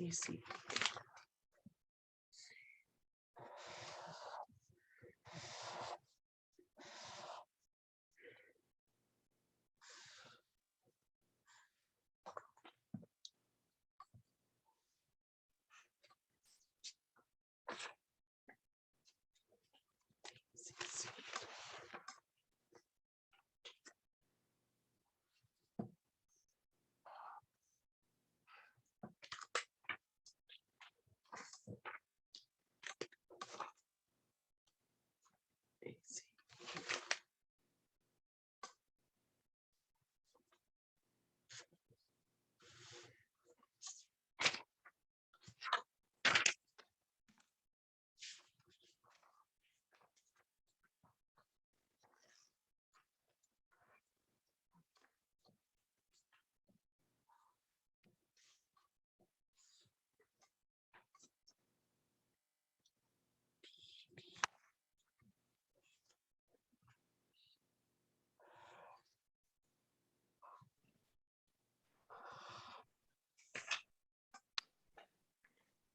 CC.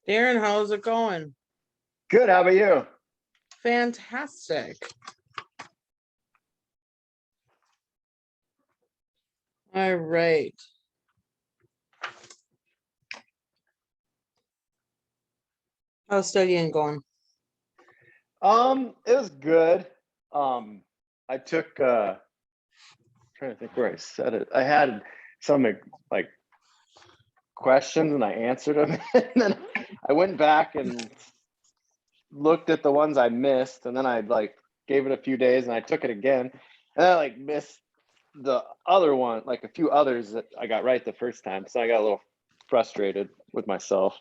Darren, how's it going? Good. How about you? Fantastic. All right. How's studying going? It was good. I took trying to think where I said it. I had some like questions and I answered them, and then I went back and looked at the ones I missed, and then I like gave it a few days and I took it again, and I like missed the other one, like a few others that I got right the first time. So I got a little frustrated with myself.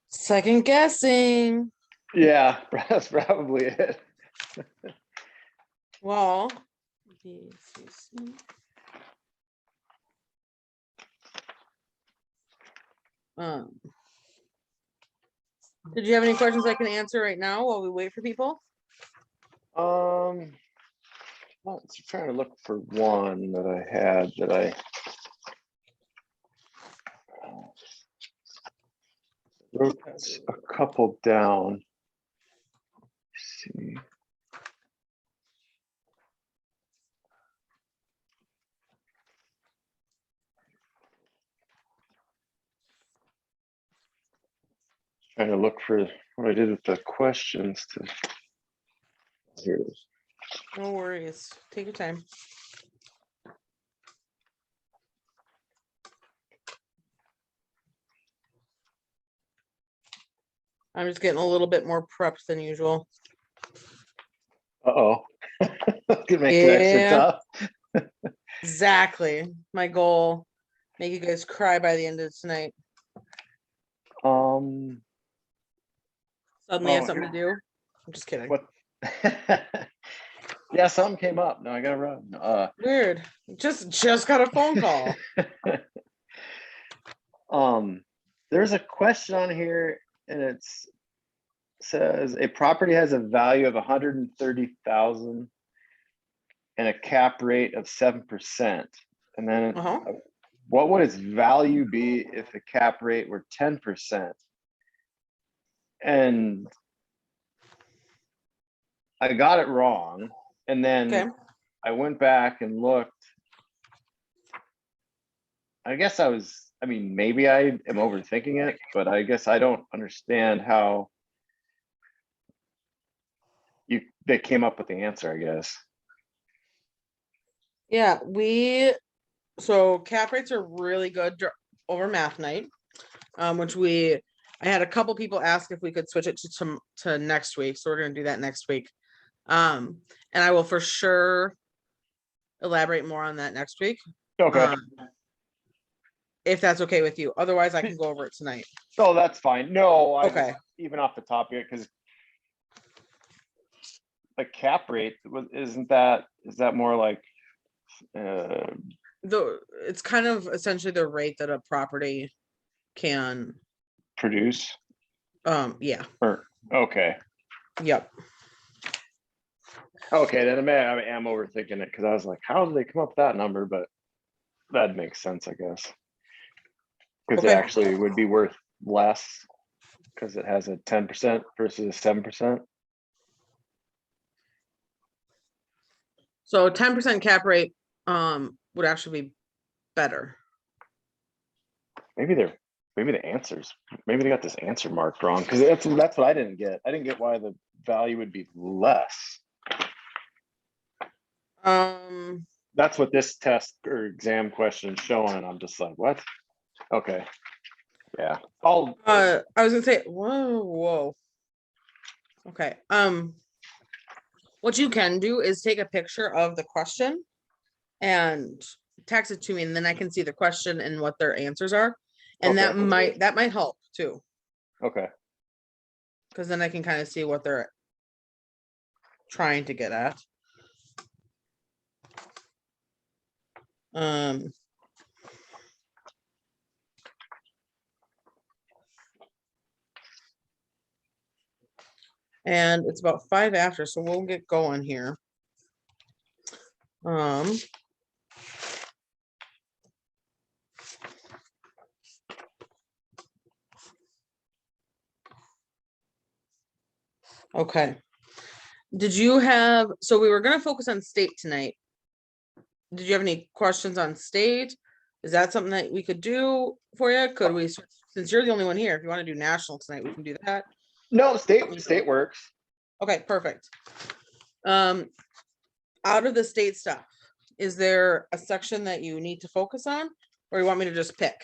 Second guessing. Yeah, that's probably it. Well, did you have any questions I can answer right now while we wait for people? Well, I'm trying to look for one that I had that I wrote a couple down. Let's see. Trying to look for what I did with the questions to. Here it is. No worries. Take your time. I'm just getting a little bit more prepped than usual. Uh-oh. Could make it extra tough. Exactly. My goal, make you guys cry by the end of tonight. Suddenly have something to do. I'm just kidding. What? Yeah, something came up. No, I gotta run. Weird. Just got a phone call. There's a question on here, and it says a property has a value of 130,000 and a cap rate of 7%. And then what would its value be if the cap rate were 10%? And I got it wrong. And then I went back and looked. I guess I mean, maybe I am overthinking it, but I guess I don't understand how they came up with the answer, I guess. Yeah, so cap rates are really good over math night, which I had a couple people ask if we could switch it to next week. So we're going to do that next week. And I will for sure elaborate more on that next week. Okay. If that's okay with you. Otherwise, I can go over it tonight. Oh, that's fine. No, okay. Even off the top of it, because the cap rate is that more like it's kind of essentially the rate that a property can produce. Yeah. Okay. Yep. Okay, then I am overthinking it, because I was like, how did they come up with that number? But that makes sense, I guess. Because it Okay. actually would be worth less because it has a 10% versus a 7%. So 10% cap rate would actually be better. Maybe the answers, maybe they got this answer marked wrong, because that's what I didn't get. I didn't get why the value would be less. That's what this test or exam question is showing, and I'm just like, what? Okay. Yeah. I was gonna say, whoa. Okay. What you can do is take a picture of the question and text it to me, and then I can see the question and what their answers are. And Okay. that might help too. Okay. Because then I can kind of see what they're trying to get at. And it's about 5 after, so we'll get going here. Okay. So we were going to focus on state tonight. Did you have any questions on state? Is that something that we could do for you? Could we, since you're the only one here, if you want to do national tonight, we can do that. No, state works. Okay, perfect. Out of the state stuff, is there a section that you need to focus on, or you want me to just pick?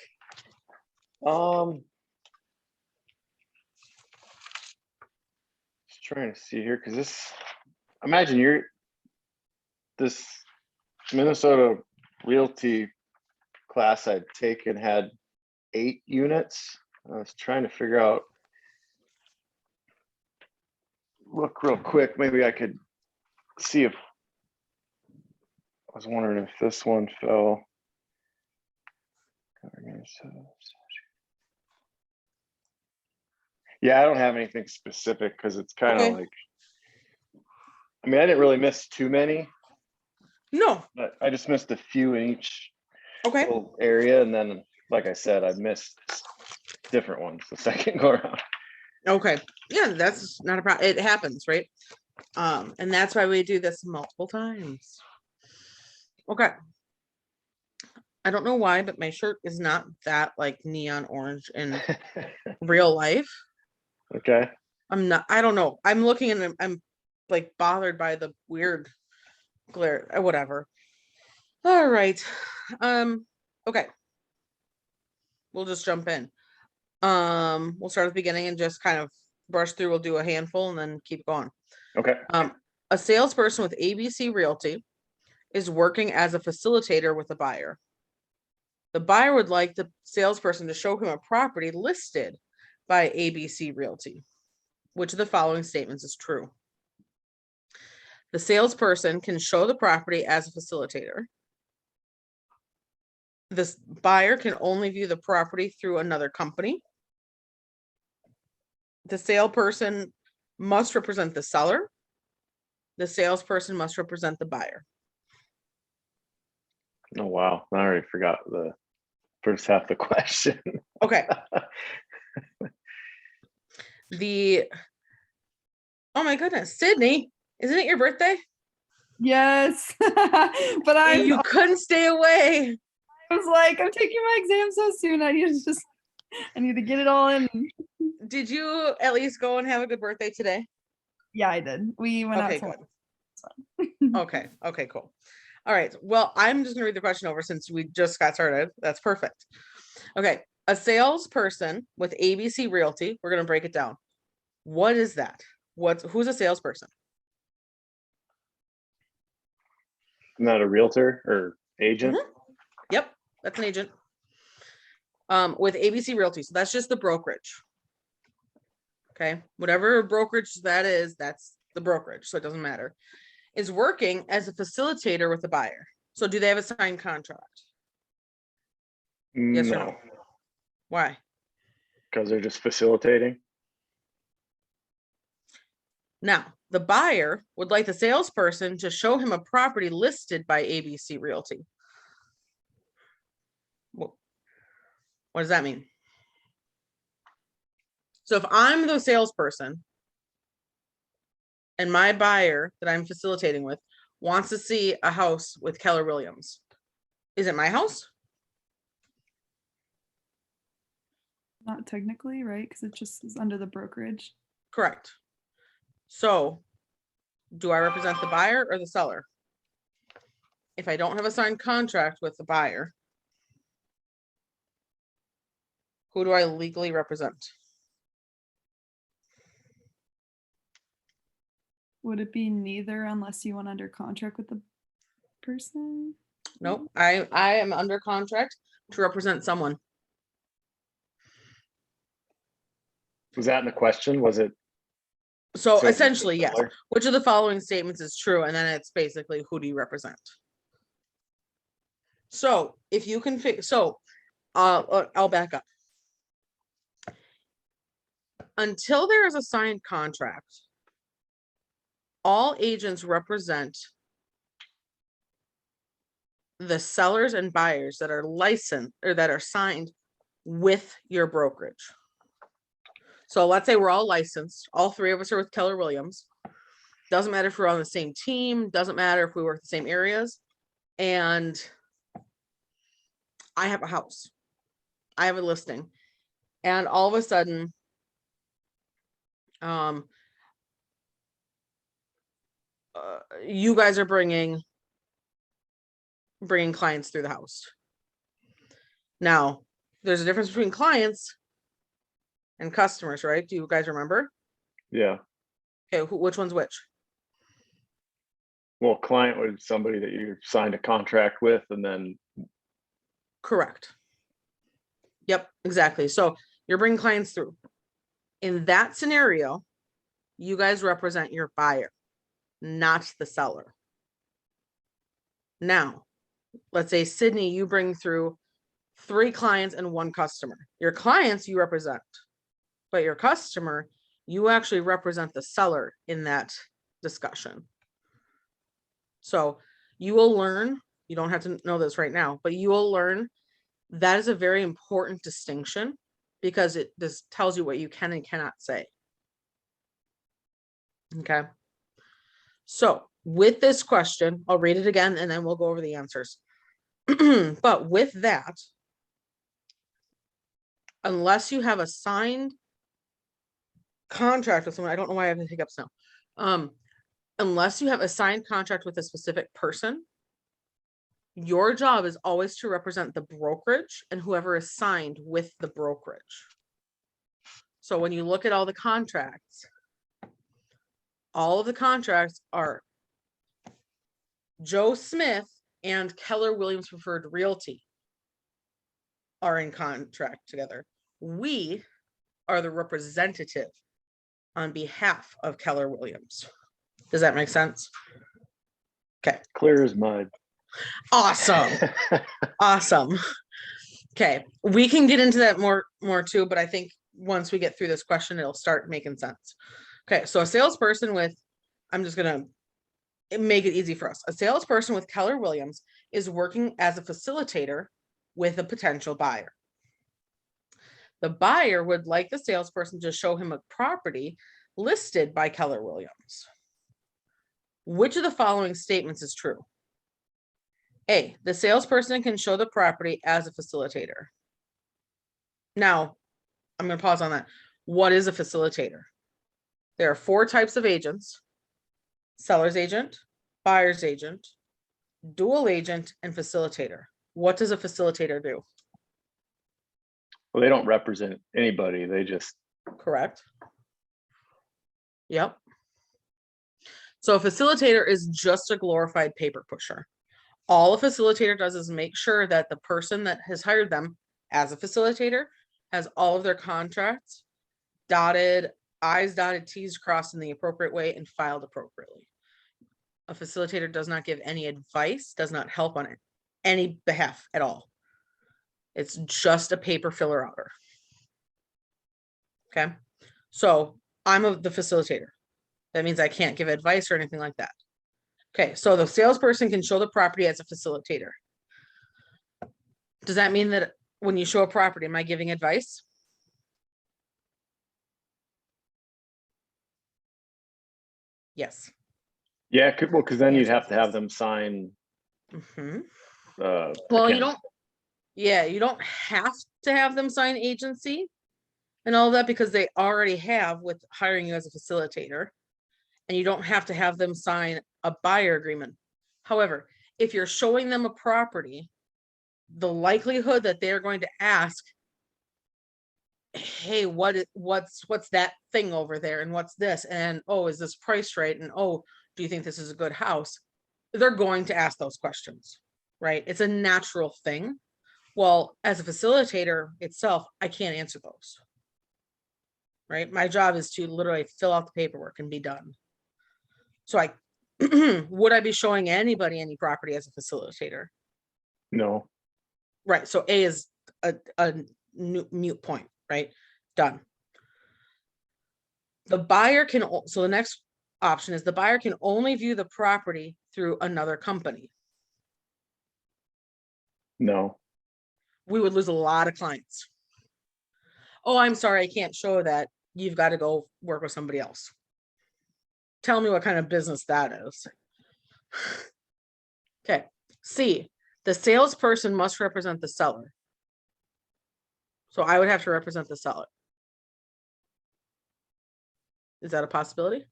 Just trying to see here, because imagine this Minnesota Realty class I'd taken had 8 units. I was trying to figure out, look real quick, maybe I could see if, I was wondering if this one fell. Yeah, I don't have anything specific because it's kind of like, I mean, I didn't really miss too many. No. But I just missed a few in each little area. And then, like I said, I missed different ones the second go around. Okay. Yeah, that's not a problem. It happens, right? And that's why we do this multiple times. Okay. I don't know why, but my shirt is not that like neon orange in real life. Okay. I don't know. I'm looking and I'm like bothered by the weird glare, whatever. All right. Okay. We'll just jump in. We'll start at the beginning and just kind of brush through. We'll do a handful and then keep going. Okay. A salesperson with ABC Realty is working as a facilitator with a buyer. The buyer would like the salesperson to show him a property listed by ABC Realty. Which of the following statements is true? The salesperson can show the property as a facilitator. This buyer can only view the property through another company. The salesperson must represent the seller. The salesperson must represent the buyer. Oh, wow. I already forgot the first half of the question. Okay. Oh my goodness, Sydney, isn't it your birthday? Yes, but you couldn't stay away. I was like, I'm taking my exam so soon. I need to get it all in. Did you at least go and have a good birthday today? Yeah, I did. We went out. Good. Okay, cool. All right. Well, I'm just gonna read the question over since we just got started. That's perfect. Okay. A salesperson with ABC Realty. We're gonna break it down. What is that? Who's a salesperson? Not a realtor or agent? Mm-hmm. Yep, that's an agent. With ABC Realty. So that's just the brokerage. Okay. Whatever brokerage that is, that's the brokerage. So it doesn't matter. Is working as a facilitator with the buyer. So do they have a signed contract? Yes or no? Why? Because they're just facilitating. Now, the buyer would like the salesperson to show him a property listed by ABC Realty. What does that mean? So if I'm the salesperson and my buyer that I'm facilitating with wants to see a house with Keller Williams, is it my house? Not technically, right? Because it just is under the brokerage. Correct. So do I represent the buyer or the seller? If I don't have a signed contract with the buyer, who do I legally represent? Would it be neither unless you went under contract with the person? Nope, I am under contract to represent someone. Was that in the question? Was it? So so just the essentially, yes. seller? Which of the following statements is true? And then it's basically, who do you represent? So if you can fix, so I'll back up. Until there is a signed contract, all agents represent the sellers and buyers that are licensed or that are signed with your brokerage. So let's say we're all licensed, all three of us are with Keller Williams. Doesn't matter if we're on the same team, doesn't matter if we work the same areas. And I have a house, I have a listing, and all of a sudden, you guys are bringing clients through the house. Now, there's a difference between clients and customers, right? Do you guys remember? Yeah. Okay, which one's which? Well, client was somebody that you signed a contract with, and then Correct. Yep, exactly. So you're bringing clients through. In that scenario, you guys represent your buyer, not the seller. Now, let's say Sydney, you bring through 3 clients and 1 customer. Your clients you represent, but your customer, you actually represent the seller in that discussion. So you will learn, you don't have to know this right now, but you will learn that is a very important distinction because it just tells you what you can and cannot say. Okay. So with this question, I'll read it again and then we'll go over the answers. But with that, unless you have a signed contract with someone, I don't know why I have the hiccups now. Unless you have a signed contract with a specific person, your job is always to represent the brokerage and whoever is signed with the brokerage. So when you look at all the contracts, all of the contracts are Joe Smith and Keller Williams Preferred Realty are in contract together. We are the representative on behalf of Keller Williams. Does that make sense? Okay. clear as mud. Awesome. Awesome. Okay. We can get into that more too, but I think once we get through this question, it'll start making sense. Okay. So a salesperson with, I'm just going to make it easy for us. A salesperson with Keller Williams is working as a facilitator with a potential buyer. The buyer would like the salesperson to show him a property listed by Keller Williams. Which of the following statements is true? A, the salesperson can show the property as a facilitator. Now, I'm going to pause on that. What is a facilitator? There are 4 types of agents: seller's agent, buyer's agent, dual agent, and facilitator. What does a facilitator do? Well, they don't represent anybody. They just, Correct. Yep. So a facilitator is just a glorified paper pusher. All a facilitator does is make sure that the person that has hired them as a facilitator has all of their contracts dotted, I's dotted, T's crossed in the appropriate way and filed appropriately. A facilitator does not give any advice, does not help on any behalf at all. It's just a paper filler outer. Okay. So I'm the facilitator. That means I can't give advice or anything like that. Okay. So the salesperson can show the property as a facilitator. Does that mean that when you show a property, am I giving advice? Yes. Yeah, well, because then you'd Answer have is to have yes. them sign. Mhm. Uh, Well, you account. don't, yeah, you don't have to have them sign agency and all that because they already have with hiring you as a facilitator. And you don't have to have them sign a buyer agreement. However, if you're showing them a property, the likelihood that they're going to ask, hey, what's that thing over there? And what's this? And oh, is this priced right? And oh, do you think this is a good house? They're going to ask those questions, right? It's a natural thing. Well, as a facilitator itself, I can't answer those. Right? My job is to literally fill out the paperwork and be done. So I would I be showing anybody any property as a facilitator? No. Right. So A is a mute point, right? Done. The buyer can, so the next option is the buyer can only view the property through another company. No. We would lose a lot of clients. Oh, I'm sorry, I can't show that. You've got to go work with somebody else. Tell me what kind of business that is. Okay. C, the salesperson must represent the seller. So I would have to represent the seller. Is that a possibility?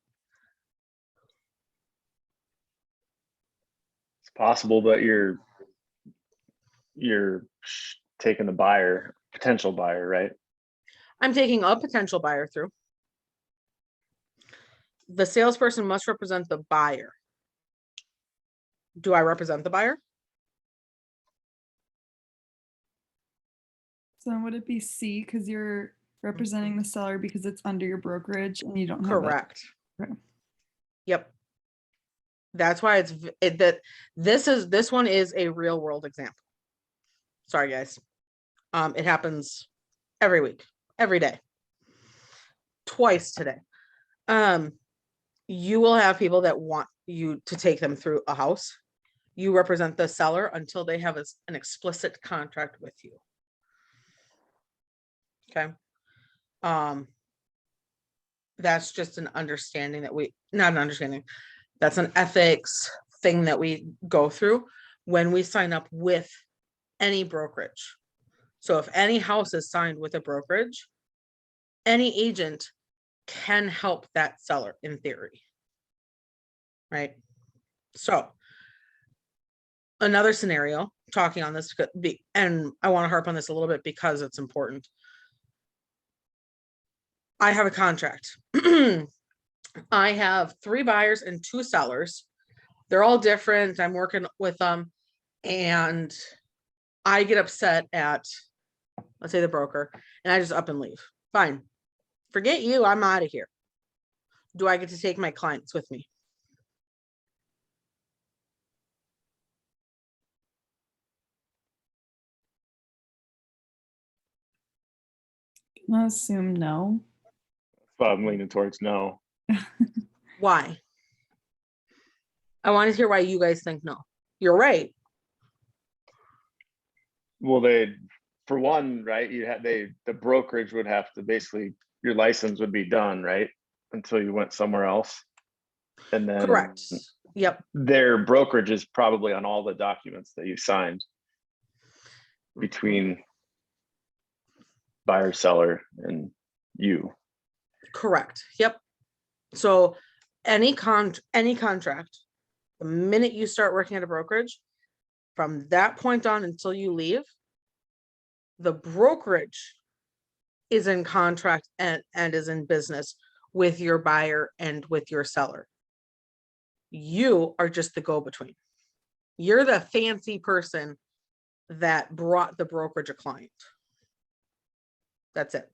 It's possible, but you're taking the buyer, potential buyer, right? I'm taking a potential buyer through. The salesperson must represent the buyer. Do I represent the buyer? So then would it be C because you're representing the seller because it's under your brokerage and you don't have that? Correct. Okay. Yep. That's why this one is a real world example. Sorry, guys. It happens every week, every day, twice today. You will have people that want you to take them through a house. You represent the seller until they have an explicit contract with you. Okay. That's just an understanding that not an understanding. That's an ethics thing that we go through when we sign up with any brokerage. So if any house is signed with a brokerage, any agent can help that seller in theory. Right? So another scenario, talking on this, and I want to harp on this a little bit because it's important. I have a contract. I have 3 buyers and 2 sellers. They're all different. I'm working with them. And I get upset at, let's say, the broker, and I just up and leave. Fine. Forget you. I'm out of here. Do I get to take my clients with me? I assume no. But I'm leaning towards no. Why? I want to hear why you guys think no. You're right. Well, for one, right, the brokerage would have to basically, your license would be done, right, until you went somewhere else. And then Correct. Yep. their brokerage is probably on all the documents that you signed between buyer, seller, and you. Correct. Yep. So any contract, the minute you start working at a brokerage, from that point on until you leave, the brokerage is in contract and is in business with your buyer and with your seller. You are just the go-between. You're the fancy person that brought the brokerage a client. That's it.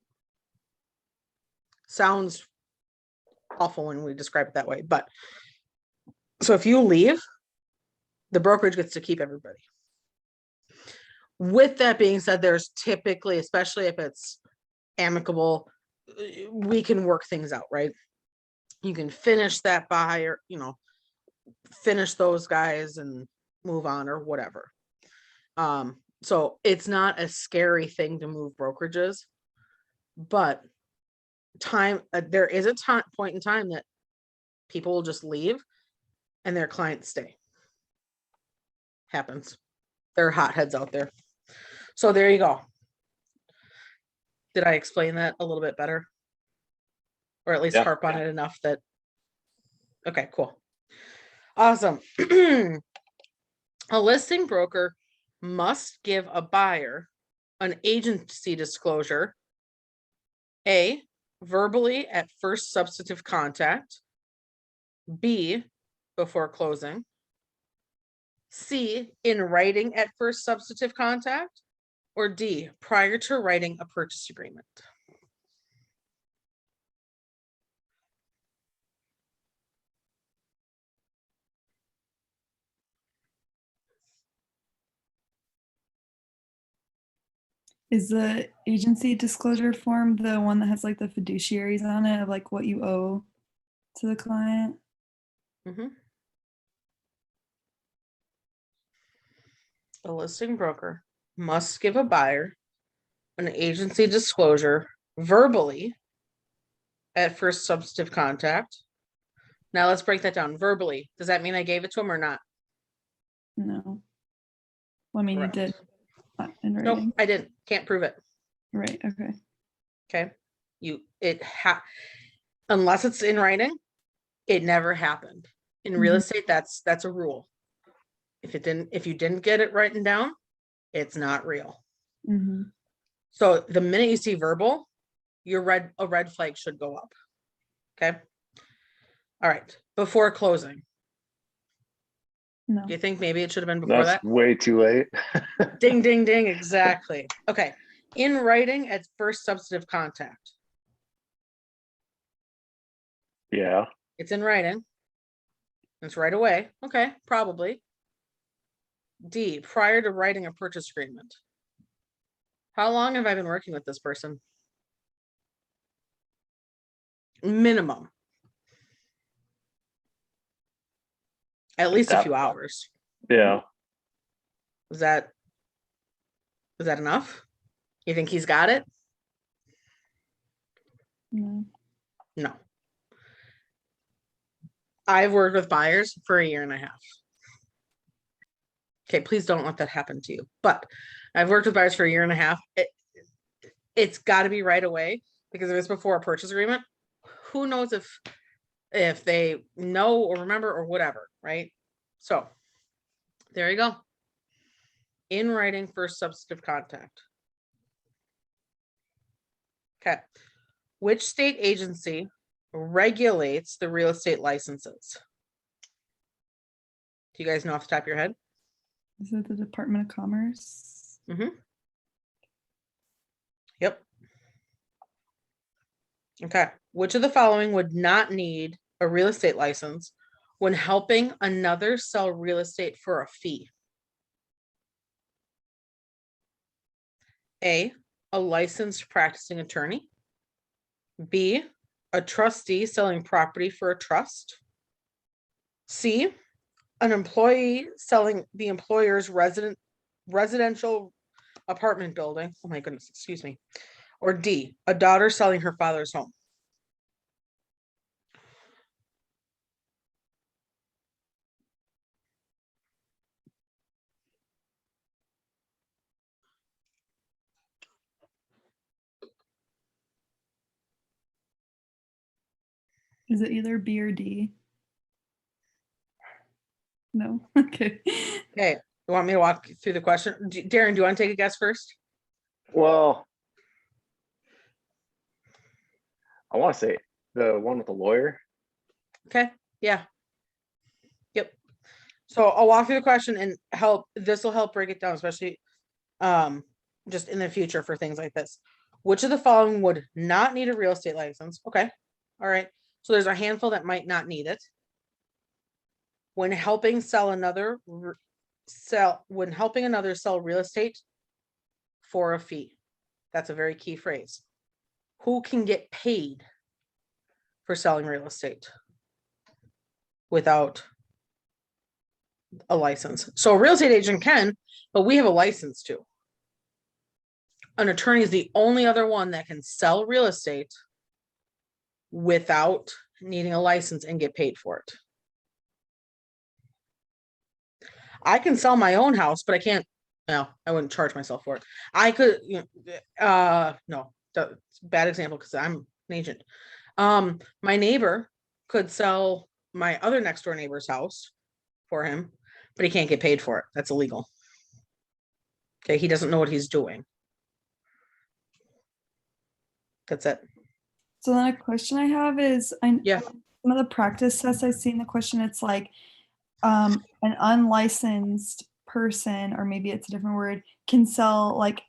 Sounds awful when we describe it that way, but so if you leave, the brokerage gets to keep everybody. With that being said, there's typically, especially if it's amicable, we can work things out, right? You can finish that buyer, finish those guys and move on or whatever. So it's not a scary thing to move brokerages, but there is a point in time that people will just leave and their clients stay. Happens. There are hotheads out there. So there you go. Did I explain that a little bit better? Or at least Yeah. harp on it enough that, okay, cool. Awesome. A listing broker must give a buyer an agency disclosure, A, verbally at first substantive contact, B, before closing, C, in writing at first substantive contact, or D, prior to writing a purchase agreement. Is the agency disclosure form the one that has like the fiduciaries on it of like what you owe to the client? Mhm. A listing broker must give a buyer an agency disclosure verbally at first substantive contact. Now let's break that down. Verbally, does that mean I gave it to him or not? No. Well, I mean, Correct. you did not in Nope, writing. I didn't. Can't prove it. Right. Okay. Okay. Unless it's in writing, it never happened. In real Mhm. estate, that's a rule. If you didn't get it written down, it's not real. Mhm. So the minute you see verbal, a red flag should go up. Okay. All right. Before closing, No. do you think maybe it should have been before That's that? way too late. Ding, ding, ding. Exactly. Okay. In writing at first substantive contact. Yeah. It's in writing. It's right away. Okay. Probably. D, prior to writing a purchase agreement. How long have I been working with this person? Minimum. At least a that- few hours. Yeah. Is that enough? You think he's got it? No. No. I've worked with buyers for a year and a half. Okay, please don't let that happen to you. But I've worked with buyers for a year and a half. It's got to be right away, because if it's before a purchase agreement, who knows if they know or remember or whatever, right? So there you go. In writing first substantive contact. Okay. Which state agency regulates the real estate licenses? Do you guys know off the top of your head? Is it the Department of Commerce? Yep. Okay. Which of the following would not need a real estate license when helping another sell real estate for a fee? A, a licensed practicing attorney. B, a trustee selling property for a trust. C, an employee selling the employer's residential apartment building. Oh my goodness, excuse me. Or D, a daughter selling her father's home. Is it either B or D? No. Okay. Okay, you want me to walk through the question? Darren, do you want to take a guess first? Well, I want to say the one with the lawyer. Okay, yeah. Yep. So I'll walk through the question and this will help break it down, especially just in the future for things like this. Which of the following would not need a real estate license? Okay. All right. So there's a handful that might not need it. When helping another sell real estate for a fee. That's a very key phrase. Who can get paid for selling real estate without a license? So a real estate agent can, but we have a license too. An attorney is the only other one that can sell real estate without needing a license and get paid for it. I can sell my own house, but I can't, no, I wouldn't charge myself for it. I could, no, that's a bad example because I'm an agent. My neighbor could sell my other next door neighbor's house for him, but he can't get paid for it. That's illegal. Okay, he doesn't know what he's doing. That's it. So then a question I have is, Yeah. some of the practice tests I see in the question, it's like an unlicensed person, or maybe it's a different word, can sell like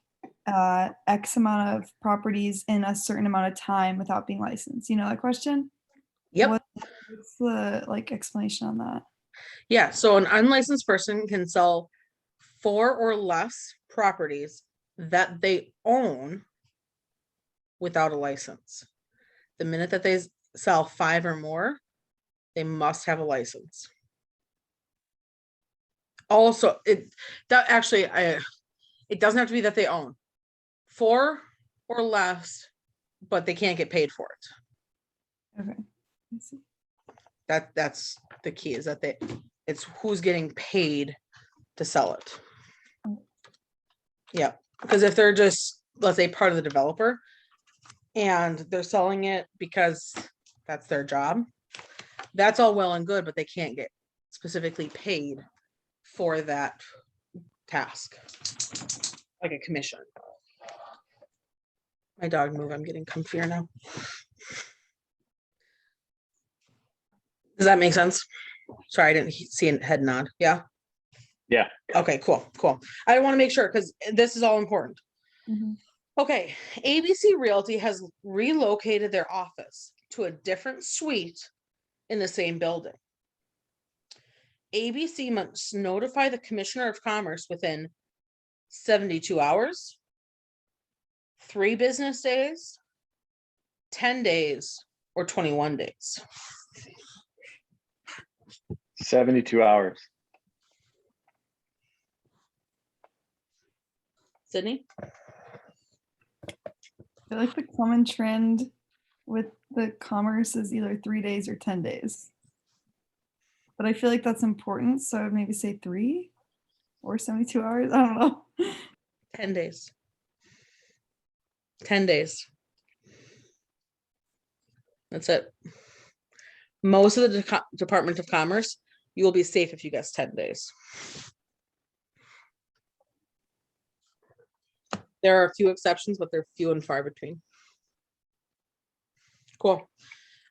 X amount of properties in a certain amount of time without being licensed. You know that question? Yep. What's the like explanation on that? Yeah. So an unlicensed person can sell 4 or less properties that they own without a license. The minute that they sell 5 or more, they must have a license. Also, it doesn't have to be that they own 4 or less, but they can't get paid for it. Okay. I see. That's the key, is that it's who's getting paid to sell it. Yeah, because if they're just, let's say, part of the developer and they're selling it because that's their job, that's all well and good, but they can't get specifically paid for that task, like a commission. My dog move, I'm getting comfier now. Does that make sense? Sorry, I didn't see a head nod. Yeah. Yeah. Okay, cool. I want to make sure because this is all important. Mhm. Okay, ABC Realty has relocated their office to a different suite in the same building. ABC must notify the Commissioner of Commerce within 72 hours, 3 business days, 10 days, or 21 days. 72 hours. Sydney? I feel like the common trend with the commerce is either 3 days or 10 days. But I feel like that's important. So I would maybe say 3 or 72 hours. I don't know. 10 days. 10 days. That's it. Most of the Department of Commerce, you will be safe if you guess 10 days. There are a few exceptions, but they're few and far between. Cool.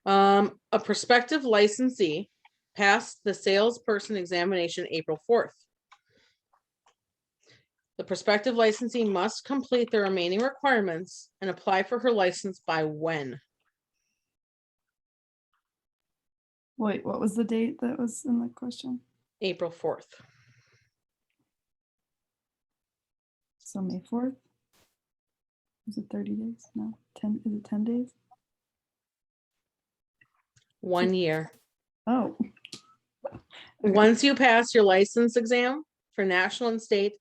A prospective licensee passed the salesperson examination April 4th. The prospective licensee must complete the remaining requirements and apply for her license by when? Wait, what was the date that was in the question? April 4th. So May 4th? Is it 30 days? No, 10. Is it 10 days? 1 year. Oh, Once you pass your license exam for national and state,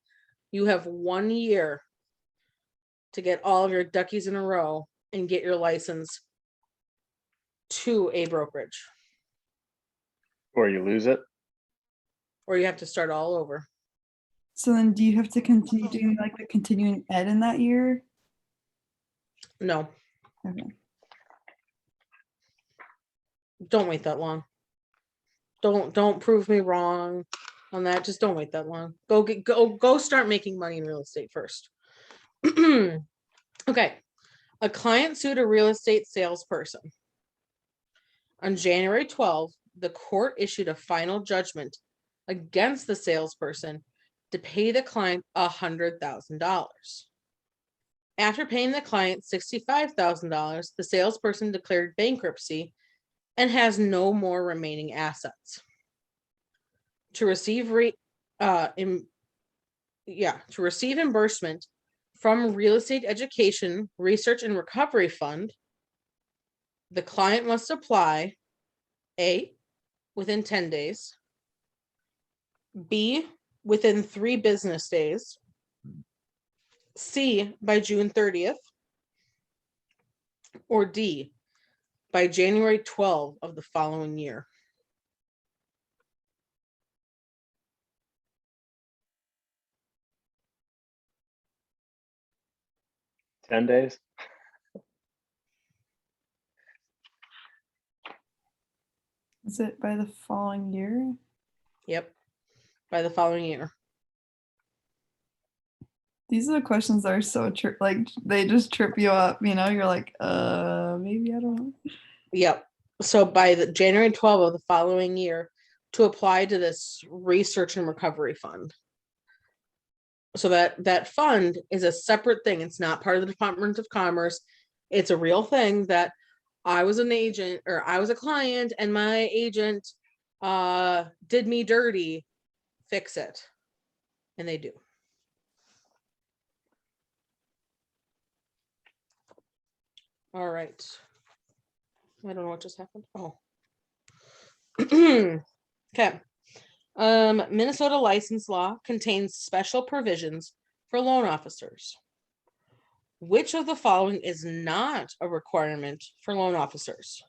you have 1 year to get all of your duckies in a row and get your license to a brokerage, Or you lose it. or you have to start all over. so then do you have to continue doing like the continuing ed in that year? No, Okay. don't wait that long. Don't prove me wrong on that. Just don't wait that long. Go start making money in real estate first. Okay. A client sued a real estate salesperson. On January 12th, the court issued a final judgment against the salesperson to pay the client $100,000. After paying the client $65,000, the salesperson declared bankruptcy and has no more remaining assets. To receive reimbursement from Real Estate Education Research and Recovery Fund, the client must apply A, within 10 days, B, within 3 business days, C, by June 30th, or D, by January 12 of the following year? 10 days. Is it by the following year? Yep, by the following year. These are the questions that are so like they just trip you up, you know, you're like, maybe I don't know. Yep. So by the January 12 of the following year to apply to this research and recovery fund. So that fund is a separate thing. It's not part of the Department of Commerce. It's a real thing that I was an agent or I was a client and my agent did me dirty, fix it. And they do. All right. I don't know what just happened. Oh. Okay. Minnesota license law contains special provisions for loan officers. Which of the following is not a requirement for loan officers?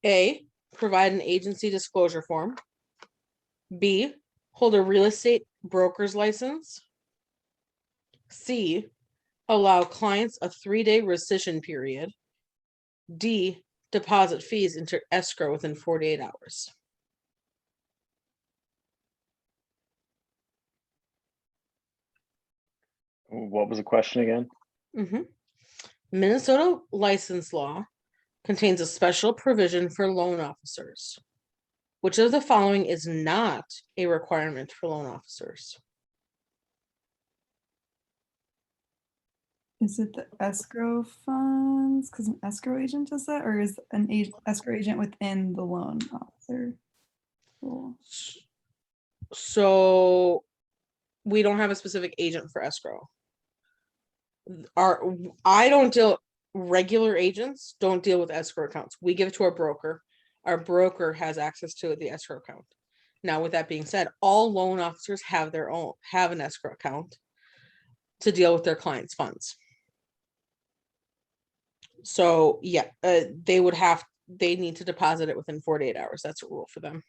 A, provide an agency disclosure form. B, hold a real estate broker's license. C, allow clients a 3-day rescission period. D, deposit fees into escrow within 48 hours. What was the question again? Minnesota license law contains a special provision for loan officers. Which of the following is not a requirement for loan officers? Is it the escrow funds? Because an escrow agent does that, or is an escrow agent within the loan officer? Cool. So we don't have a specific agent for escrow. Regular agents don't deal with escrow accounts. We give it to our broker. Our broker has access to the escrow account. Now, with that being said, all loan officers have an escrow account to deal with their clients' funds. So yeah, they need to deposit it within 48 hours. That's a rule for them.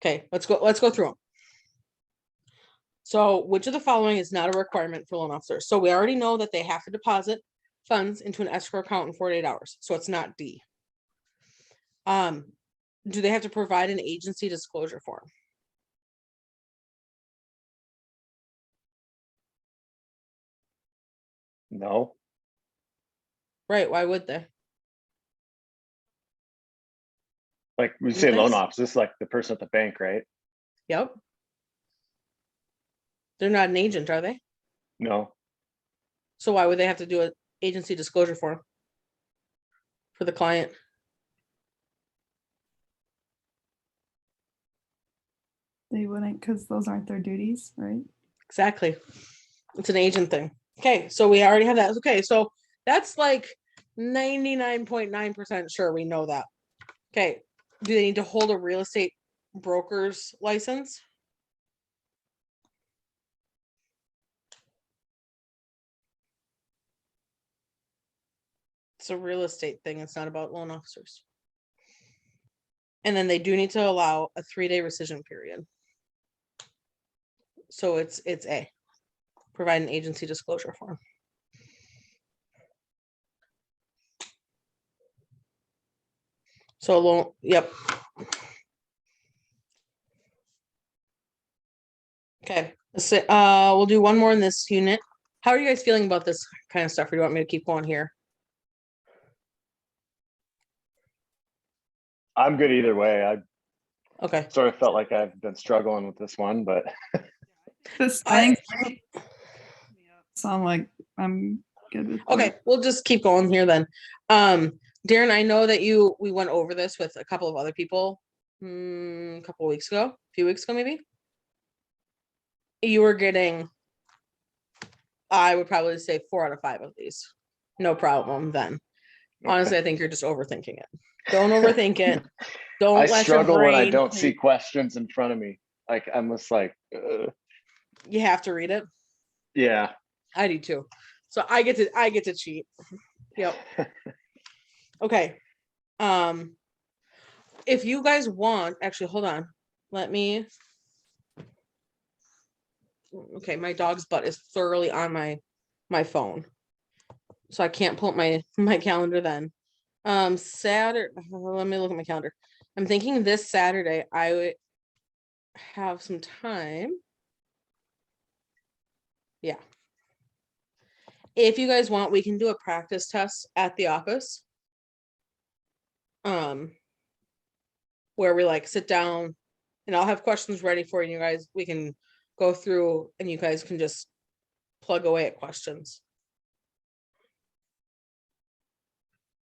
Okay, let's go through them. So which of the following is not a requirement for loan officers? So we already know that they have to deposit funds into an escrow account in 48 hours. So it's not D. Do they have to provide an agency disclosure form? No. Right, why would they? Like we say loan Nice. officer, this is like the person at the bank, right? Yep. They're not an agent, are they? No. So why would they have to do an agency disclosure form for the client? They wouldn't, because those aren't their duties, right? Exactly. It's an agent thing. Okay, so we already have that. Okay, so that's like 99.9% sure we know that. Okay, do they need to hold a real estate broker's license? It's a real estate thing. It's not about loan officers. And then they do need to allow a 3-day rescission period. So it's A. Provide an agency disclosure form. So loan, yep. Okay, we'll do one more in this unit. How are you guys feeling about this kind of stuff? Or do you want me to keep going here? I'm good either way. I Okay. sort of felt like I've been struggling with this one, but This thing. So I'm like, I'm good with Okay, we'll just keep going here then. Darren, I know that we went over this with a couple of other people a couple of weeks ago, a few weeks ago maybe. You were getting, I would probably say 4 out of 5 of these. No problem then. Honestly, I think you're just overthinking it. Don't overthink it. Don't I let struggle your when I brain don't see questions in front of me. Like I'm just like, You have to read it. Yeah. I do too. So I get to cheat. Yep. Okay. If you guys want, actually, hold on. Let me. Okay, my dog's butt is thoroughly on my phone, so I can't pull up my calendar then. Saturday. Let me look at my calendar. I'm thinking this Saturday I would have some time. Yeah. If you guys want, we can do a practice test at the office. Where we like sit down and I'll have questions ready for you guys. We can go through and you guys can just plug away at questions.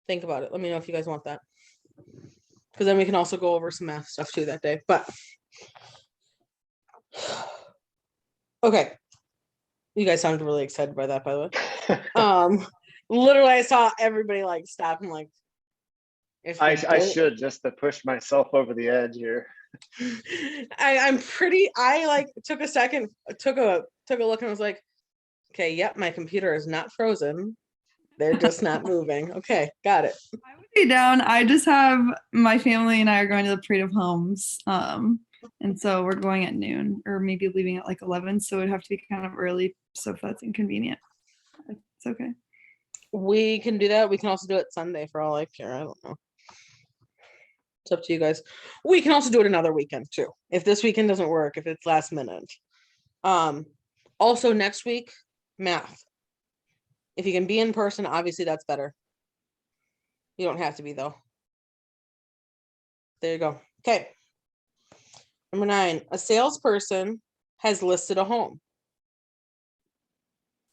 Think about it. Let me know if you guys want that. Because then we can also go over some math stuff too that day. But okay. You guys sounded really excited by that, by the way. Literally I saw everybody like stop and like if I should, just to push myself over the edge here. I like took a second, took a look and was like, okay, yep, my computer is not frozen. They're just not moving. Okay, got it. I would be down. I just have my family and I are going to the Parade of Homes. And so we're going at noon or maybe leaving at like 11. So it'd have to be kind of early. So if that's inconvenient, it's okay. We can do that. We can also do it Sunday for all I care. I don't know. It's up to you guys. We can also do it another weekend too. If this weekend doesn't work, if it's last minute. Also next week, math. If you can be in person, obviously that's better. You don't have to be though. There you go. Okay. Number 9, a salesperson has listed a home.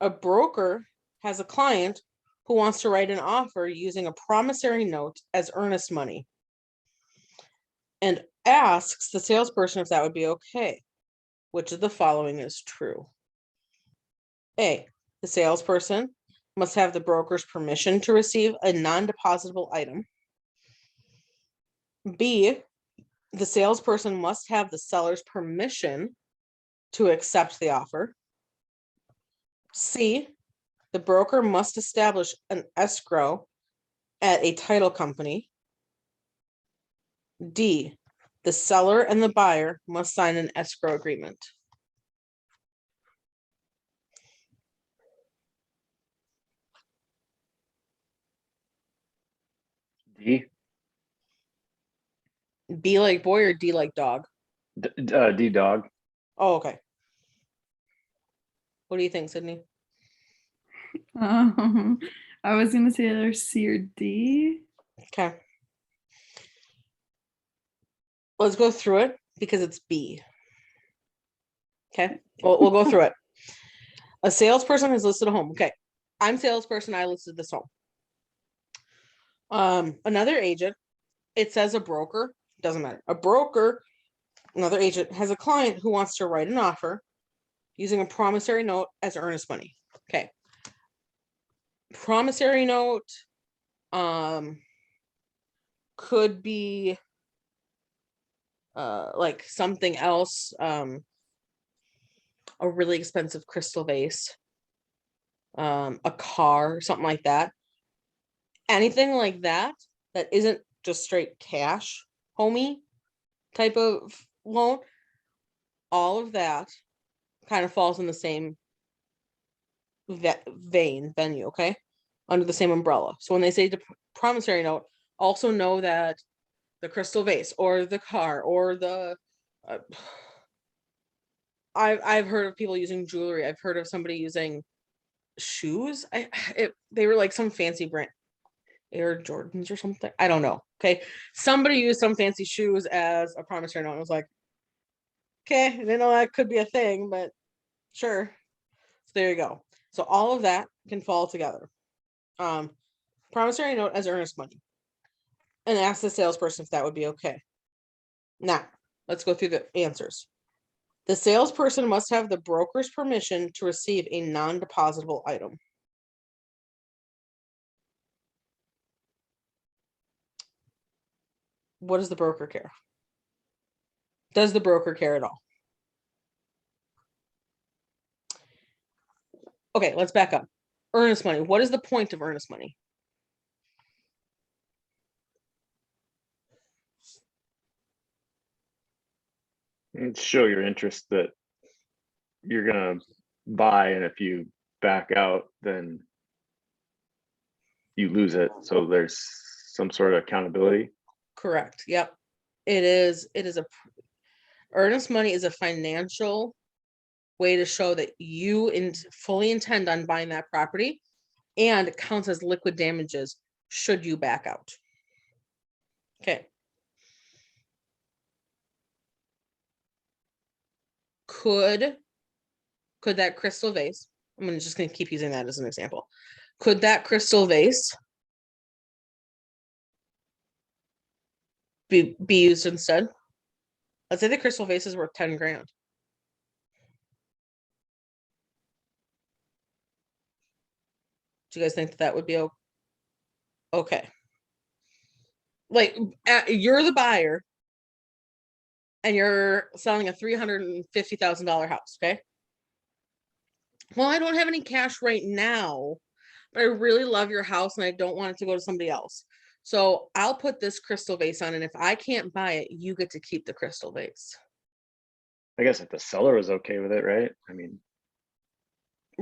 A broker has a client who wants to write an offer using a promissory note as earnest money and asks the salesperson if that would be okay. Which of the following is true? A, the salesperson must have the broker's permission to receive a non-depositable item. B, the salesperson must have the seller's permission to accept the offer. C, the broker must establish an escrow at a title company. D, the seller and the buyer must sign an escrow agreement. D. B like boy or D like dog? D dog. Oh, okay. What do you think, Sydney? I was going to say either C or D. Okay. Let's go through it because it's B. Okay. We'll go through it. A salesperson has listed a home. Okay. I'm salesperson. I listed this home. Another agent, it says a broker, doesn't matter. A broker, another agent has a client who wants to write an offer using a promissory note as earnest money. Okay. Promissory note could be like something else, a really expensive crystal vase, a car, something like that. Anything like that that isn't just straight cash, homie type of loan, all of that kind of falls in the same venue, okay? Under the same umbrella. So when they say promissory note, also know that the crystal vase or the car or the I've heard of people using jewelry. I've heard of somebody using shoes. They were like some fancy brand, Air Jordans or something. I don't know. Okay. Somebody used some fancy shoes as a promissory note. I was like, okay, I didn't know that could be a thing, but sure. So there you go. So all of that can fall together. Promissory note as earnest money. And ask the salesperson if that would be okay. Now, let's go through the answers. The salesperson must have the broker's permission to receive a non-depositable item. What does the broker care? Does the broker care at all? okay, let's back up. Earnest money. What is the point of earnest money? And show your interest that you're gonna buy, and if you back out, then you lose it. So there's some sort of accountability. Correct. Yep. It is a earnest money is a financial way to show that you fully intend on buying that property, and it counts as liquid damages should you back out. Okay. Could that crystal vase, I'm just going to keep using that as an example. Could that crystal vase be used instead? Let's say the crystal vase is worth 10 grand. Do you guys think that would be okay? Like, you're the buyer and you're selling a $350,000 house, okay? Well, I don't have any cash right now, but I really love your house and I don't want it to go to somebody else. So I'll put this crystal vase on, and if I can't buy it, you get to keep the crystal vase. I guess if the seller was okay with it, right? I mean,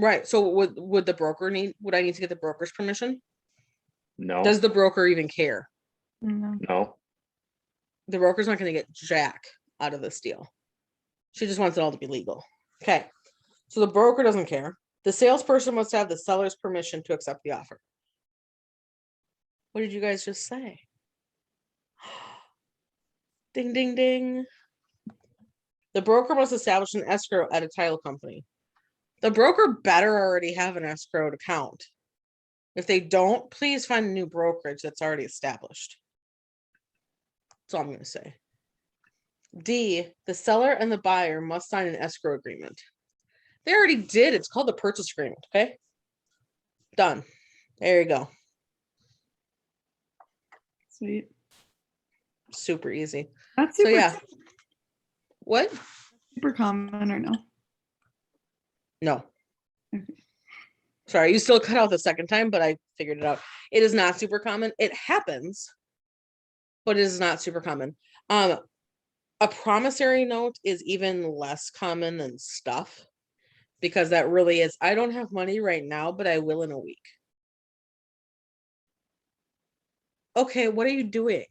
Right. So would the broker would I need to get the broker's permission? no, Does the broker even care? No. no. The broker's not going to get jack out of this deal. She just wants it all to be legal. Okay. So the broker doesn't care. The salesperson must have the seller's permission to accept the offer. What did you guys just say? Ding, ding, ding. The broker must establish an escrow at a title company. The broker better already have an escrowed account. If they don't, please find a new brokerage that's already established. That's all I'm going to say. D, the seller and the buyer must sign an escrow agreement. They already did. It's called the purchase agreement. Okay. Done. There you go. Sweet. Super easy. That's So super, yeah. What? super common or no? No. Okay. Sorry, you still cut out the second time, but I figured it out. It is not super common. It happens, but it is not super common. A promissory note is even less common than stuff, because that really is, I don't have money right now, but I will in a week. Okay, what are you doing?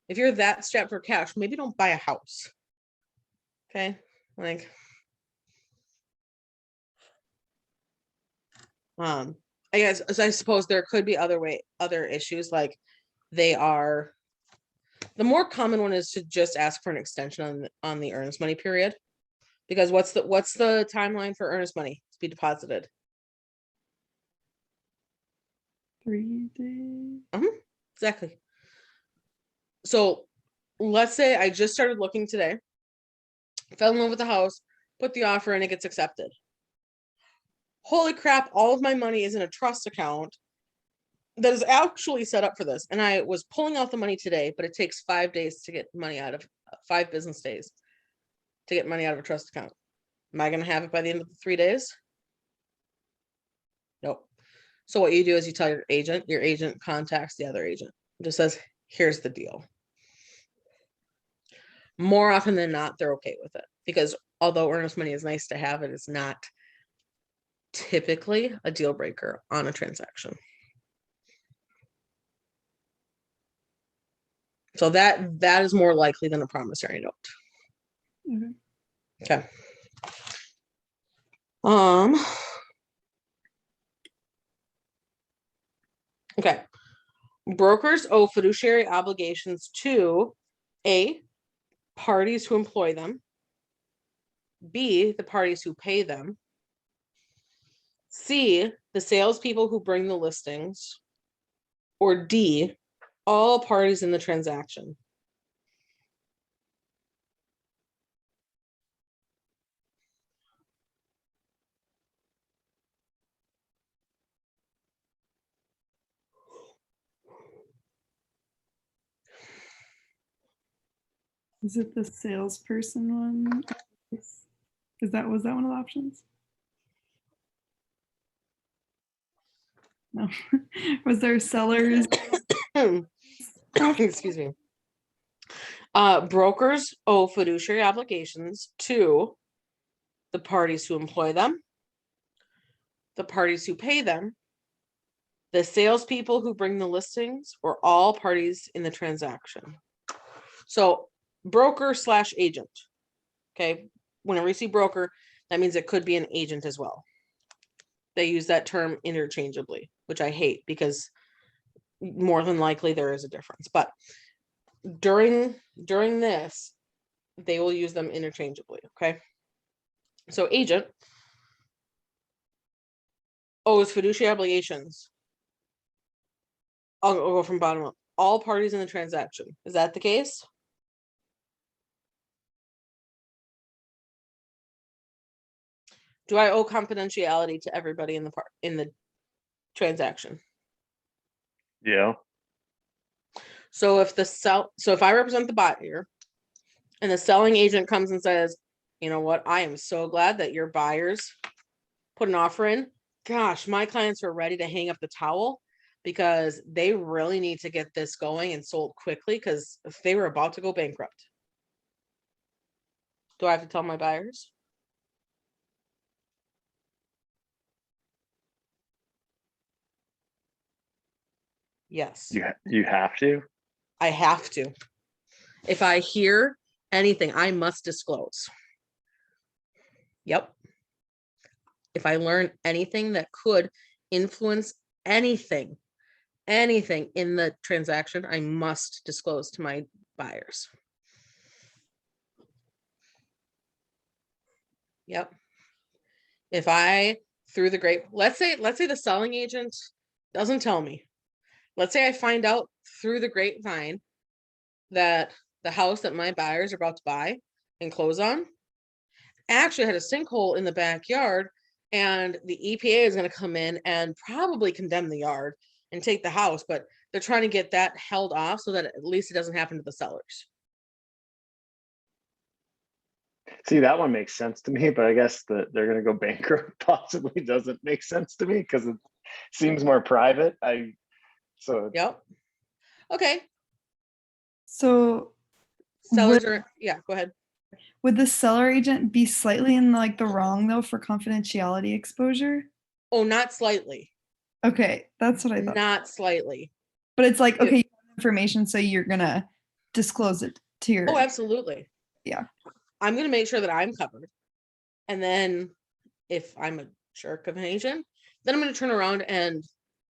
If you're that strapped for cash, maybe don't buy a house. Okay, like, I guess, I suppose there could be other issues, like they are, the more common one is to just ask for an extension on the earnest money period, because what's the timeline for earnest money to be deposited? 3 days. Exactly. So let's say I just started looking today, fell in love with the house, put the offer in, it gets accepted. Holy crap, all of my money is in a trust account that is actually set up for this. And I was pulling out the money today, but it takes 5 days to get money out of 5 business days to get money out of a trust account. Am I going to have it by the end of the 3 days? Nope. So what you do is you tell your agent contacts the other agent. It just says, here's the deal. More often than not, they're okay with it, because although earnest money is nice to have, it is not typically a deal breaker on a transaction. So that is more likely than a promissory note. Okay. Okay. Okay. Brokers owe fiduciary obligations to A, parties who employ them, B, the parties who pay them, C, the salespeople who bring the listings, or D, all parties in the transaction. Is it the salesperson one? Was that one of the options? No. Was there sellers? Excuse me. Brokers owe fiduciary obligations to the parties who employ them, the parties who pay them, the salespeople who bring the listings, or all parties in the transaction. So broker / agent. Okay. Whenever you see broker, that means it could be an agent as well. They use that term interchangeably, which I hate because more than likely there is a difference. But during this, they will use them interchangeably. Okay. So agent owes fiduciary obligations. I'll go from bottom up. All parties in the transaction. Is that the case? Do I owe confidentiality to everybody in the transaction? Yeah. So if I represent the buyer and the selling agent comes and says, you know what, I am so glad that your buyers put an offer in. Gosh, my clients are ready to hang up the towel because they really need to get this going and sold quickly because if they were about to go bankrupt. Do I have to tell my buyers? Yes. You have to. I have to. If I hear anything, I must disclose. Yep. If I learn anything that could influence anything in the transaction, I must disclose to my buyers. Yep. If I through the grape, let's say the selling agent doesn't tell me. Let's say I find out through the grapevine that the house that my buyers are about to buy and close on actually had a sinkhole in the backyard, and the EPA is going to come in and probably condemn the yard and take the house, but they're trying to get that held off so that at least it doesn't happen to the sellers. See, that one makes sense to me, but I guess that they're going to go bankrupt possibly doesn't make sense to me because it seems more private. Yep. Okay. So Sellers are, yeah, go ahead. would the seller agent be slightly in like the wrong though for confidentiality exposure? Oh, not slightly. Okay, that's what I thought. Not slightly. But it's like, okay, you have information, so you're gonna disclose it to your. Oh, absolutely. Yeah. I'm going to make sure that I'm covered. And then if I'm a jerk of an agent, then I'm going to turn around and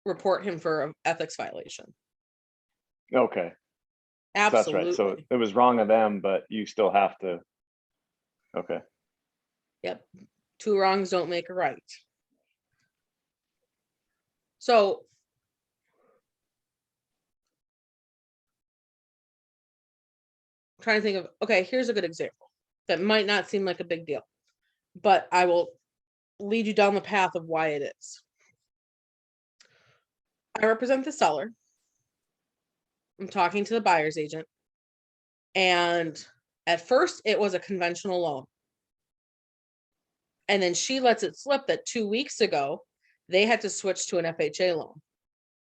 report him for an ethics violation. Okay. Absolutely. That's right. So it was wrong of them, but you still have to. Okay. Yep. 2 wrongs don't make a right. So I'm trying to think of, okay, here's a good example that might not seem like a big deal, but I will lead you down the path of why it is. I represent the seller. I'm talking to the buyer's agent. And at first it was a conventional loan. And then she lets it slip that 2 weeks ago, they had to switch to an FHA loan,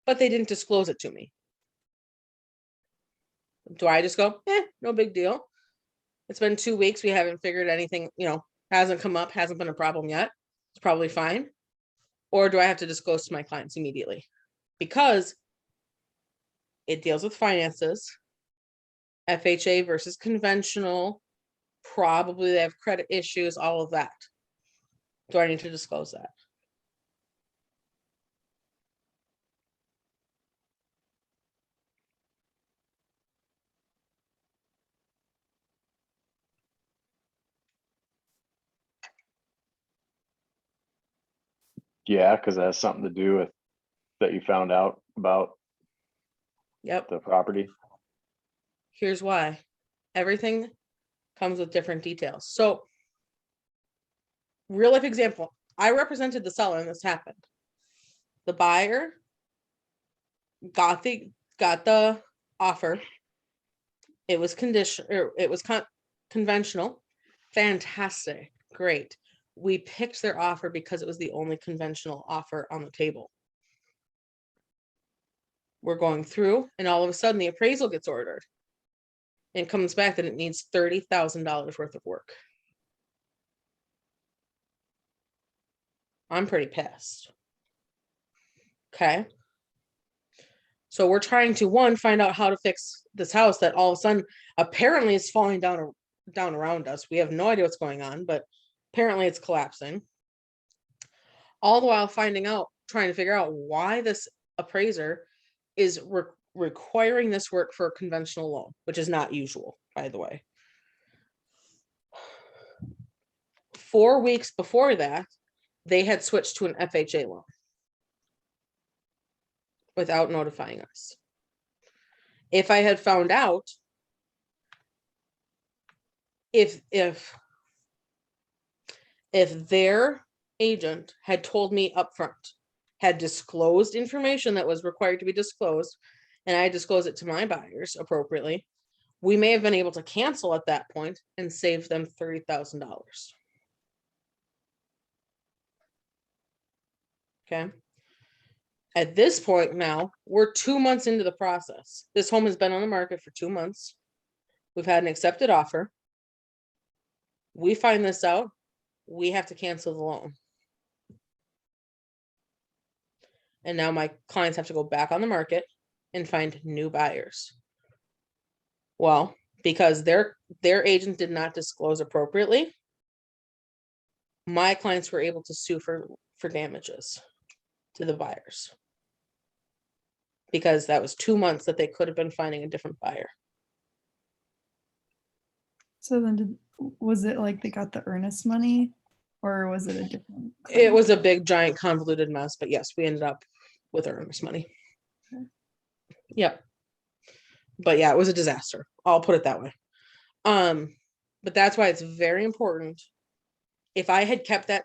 but they didn't disclose it to me. Do I just go, no big deal. It's been 2 weeks. We haven't figured anything, hasn't come up, hasn't been a problem yet. It's probably fine. Or do I have to disclose to my clients immediately? Because it deals with finances, FHA versus conventional, probably they have credit issues, all of that. Do I need to disclose that? Yeah, because that has something to do with that you found out about Yep. the property. Here's why. Everything comes with different details. So, real life example, I represented the seller and this happened. The buyer got the offer. It was conventional. Fantastic. Great. We picked their offer because it was the only conventional offer on the table. we're going through, and all of a sudden the appraisal gets ordered. And comes back that it needs $30,000 worth of work. I'm pretty pissed. Okay. So we're trying to, one, find out how to fix this house that all of a sudden apparently is falling down around us. We have no idea what's going on, but apparently it's collapsing. All the while trying to figure out why this appraiser is requiring this work for a conventional loan, which is not usual, by the way. 4 weeks before that, they had switched to an FHA loan without notifying us. If I had found out, if their agent had told me upfront, had disclosed information that was required to be disclosed, and I disclosed it to my buyers appropriately, we may have been able to cancel at that point and save them $30,000. Okay. At this point now, we're 2 months into the process. This home has been on the market for 2 months. We've had an accepted offer. We find this out, we have to cancel the loan. And now my clients have to go back on the market and find new buyers. Well, because their agent did not disclose appropriately, my clients were able to sue for damages to the buyers. Because that was 2 months that they could have been finding a different buyer. So then was it like they got the earnest money, or was it a different It claim? was a big, giant, convoluted mess, but yes, we ended up with earnest money. Okay. Yep. But yeah, it was a disaster. I'll put it that way. But that's why it's very important. If I had kept that,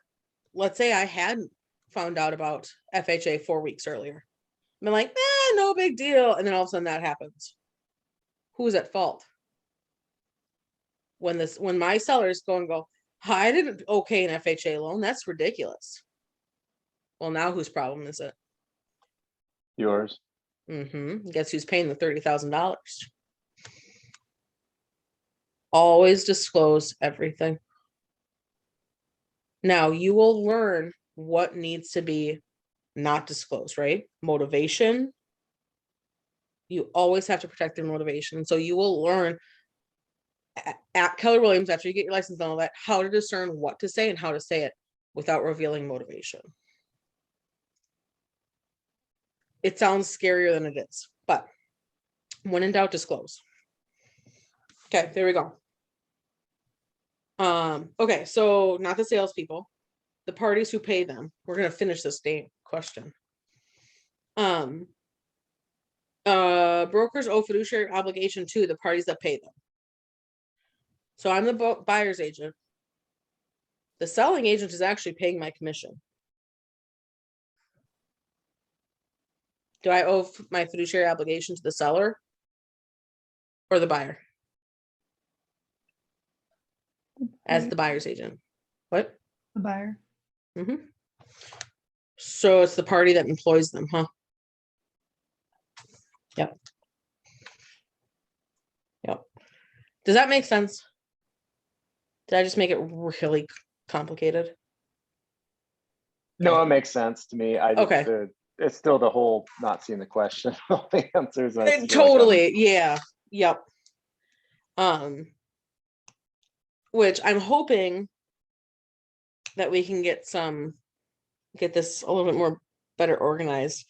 let's say I hadn't found out about FHA 4 weeks earlier, I've been like, no big deal. And then all of a sudden that happens. Who's at fault? When my sellers go, I didn't okay an FHA loan. That's ridiculous. Well, now whose problem is it? Yours. Guess who's paying the $30,000? Always disclose everything. Now you will learn what needs to be not disclosed, right? Motivation. You always have to protect their motivation. So you will learn at Keller Williams, after you get your license and all that, how to discern what to say and how to say it without revealing motivation. It sounds scarier than it is, but when in doubt, disclose. Okay, there we go. Okay, so not the salespeople, the parties who pay them. We're gonna finish this day question. Brokers owe fiduciary obligation to the parties that pay them. So I'm the buyer's agent. The selling agent is actually paying my commission. Do I owe my fiduciary obligation to the seller or the buyer? As the buyer's agent. What? The buyer. So it's the party that employs them, huh? Yep. Does that make sense? Did I just make it really complicated? No, Okay. it makes sense to me. Okay. It's still the whole not seeing the question, all the answers. I feel like Totally, yeah. Yep. Which I'm hoping that we can get this a little bit more better organized,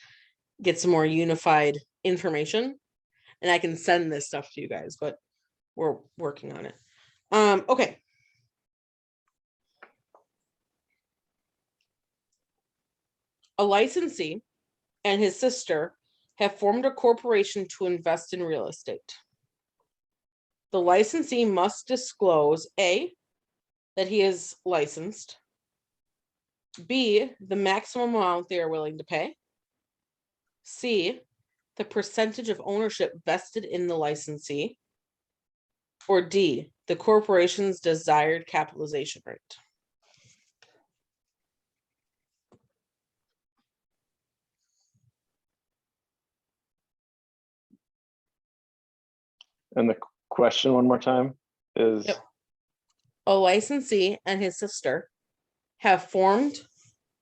get some more unified information, and I can send this stuff to you guys, but we're working on it. Okay. A licensee and his sister have formed a corporation to invest in real estate. The licensee must disclose A, that he is licensed, B, the maximum amount they are willing to pay, C, the percentage of ownership vested in the licensee, or D, the corporation's desired capitalization rate. And the question one more time is, Yep. A licensee and his sister have formed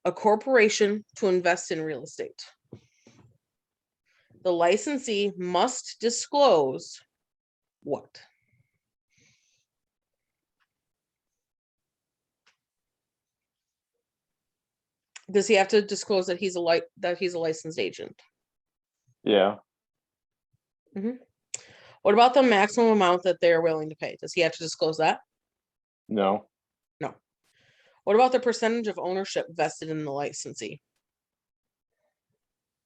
a corporation to invest in real estate. The licensee must disclose what? Does he have to disclose that he's a licensed agent? yeah, What about the maximum amount that they're willing to pay? Does he have to disclose that? no, No. What about the percentage of ownership vested in the licensee?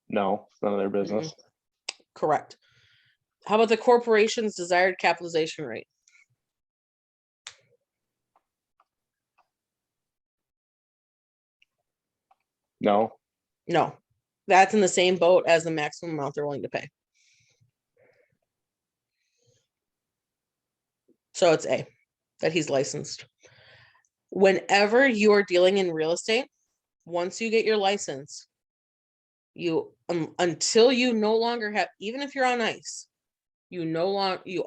no, it's none of their business. Correct. How about the corporation's desired capitalization rate? No, No. That's in the same boat as the maximum amount they're willing to pay. So it's A, that he's licensed. Whenever you are dealing in real estate, once you get your license, you until you no longer have, even if you're on ice, you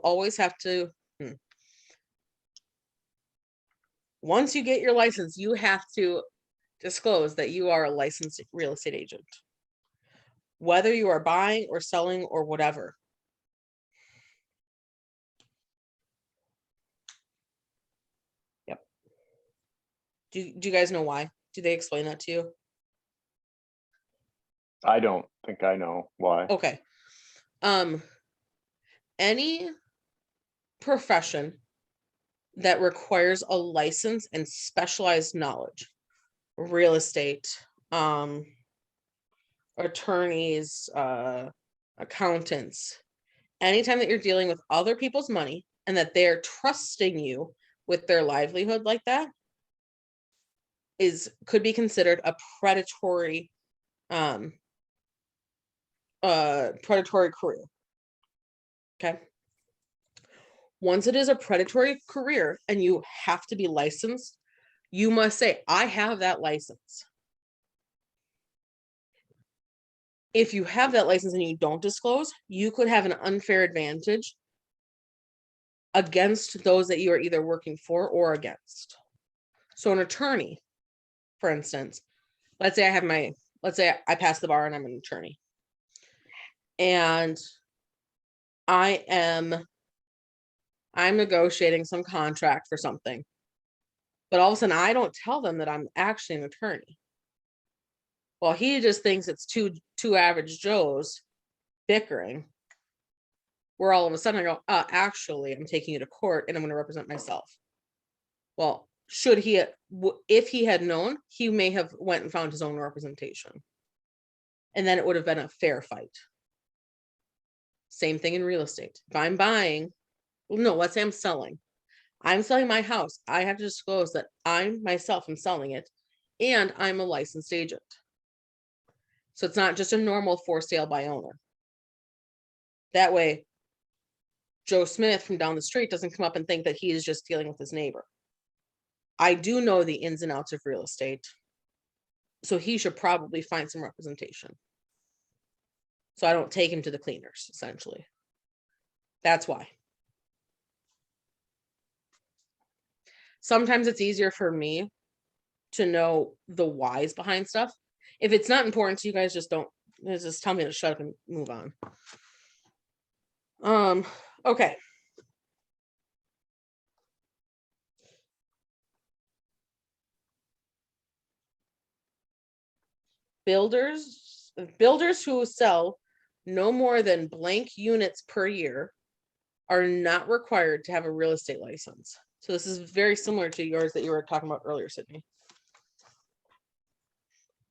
always have to. Once you get your license, you have to disclose that you are a licensed real estate agent, whether you are buying or selling or whatever. Yep. Do you guys know why? Do they explain that to you? I don't think I know why. Okay. Any profession that requires a license and specialized knowledge, real estate, attorneys, accountants, anytime that you're dealing with other people's money and that they're trusting you with their livelihood like that, could be considered a predatory career. Okay. Once it is a predatory career and you have to be licensed, you must say, I have that license. If you have that license and you don't disclose, you could have an unfair advantage against those that you are either working for or against. So an attorney, for instance, let's say I pass the bar and I'm an attorney. And I'm negotiating some contract for something. But all of a sudden I don't tell them that I'm actually an attorney. Well, he just thinks it's two average Joes bickering. Where all of a sudden I go, actually, I'm taking you to court and I'm going to represent myself. Well, if he had known, he may have went and found his own representation. And then it would have been a fair fight. Same thing in real estate. If I'm buying, no, let's say I'm selling my house. I have to disclose that I myself am selling it and I'm a licensed agent. So it's not just a normal for sale by owner. That way, Joe Smith from down the street doesn't come up and think that he is just dealing with his neighbor. I do know the ins and outs of real estate. So he should probably find some representation. So I don't take him to the cleaners, essentially. That's why. Sometimes it's easier for me to know the whys behind stuff. If it's not important to you guys, just tell me to shut up and move on. Okay. Builders who sell no more than blank units per year are not required to have a real estate license. So this is very similar to yours that you were talking about earlier, Sydney.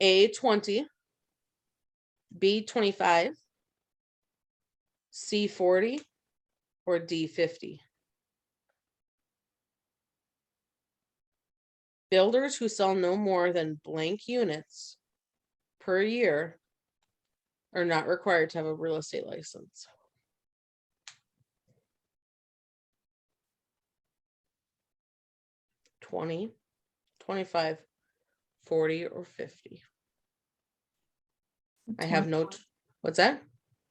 A20, B25, C40, or D50. Builders who sell no more than blank units per year are not required to have a real estate license. $20, $25, $40, or $50. I have no. What's that?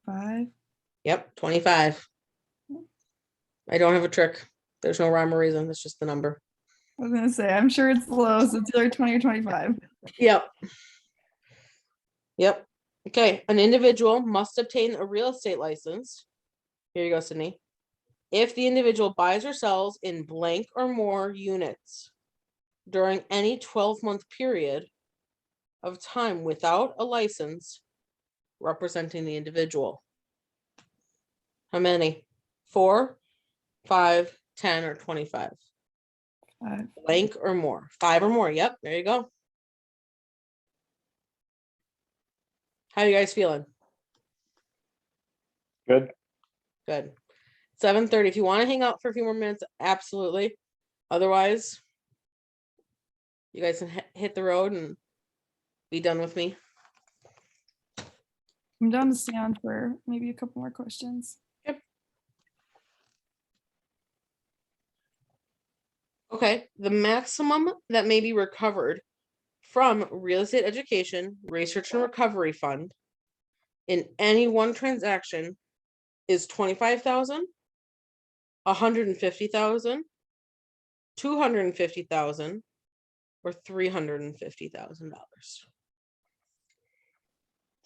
5. Yep, 25. I don't have a trick. There's no rhyme or reason. It's just the number. I was gonna say, I'm sure it's low, so it's either 20 or 25. Yep. Yep. Okay. An individual must obtain a real estate license. Here you go, Sydney. If the individual buys or sells in blank or more units during any 12-month period of time without a license representing the individual. How many? 4, 5, 10, or 25? 5. Blank or more. 5 or more. Yep. There you go. How you guys feeling? Good. Good. 7:30. If you want to hang out for a few more minutes, absolutely. Otherwise, you guys can hit the road and be done with me. I'm down to stay on for maybe a couple more questions. Okay. The maximum that may be recovered from real estate education, research and recovery fund in any one transaction is 25,000, 150,000, 250,000, or $350,000.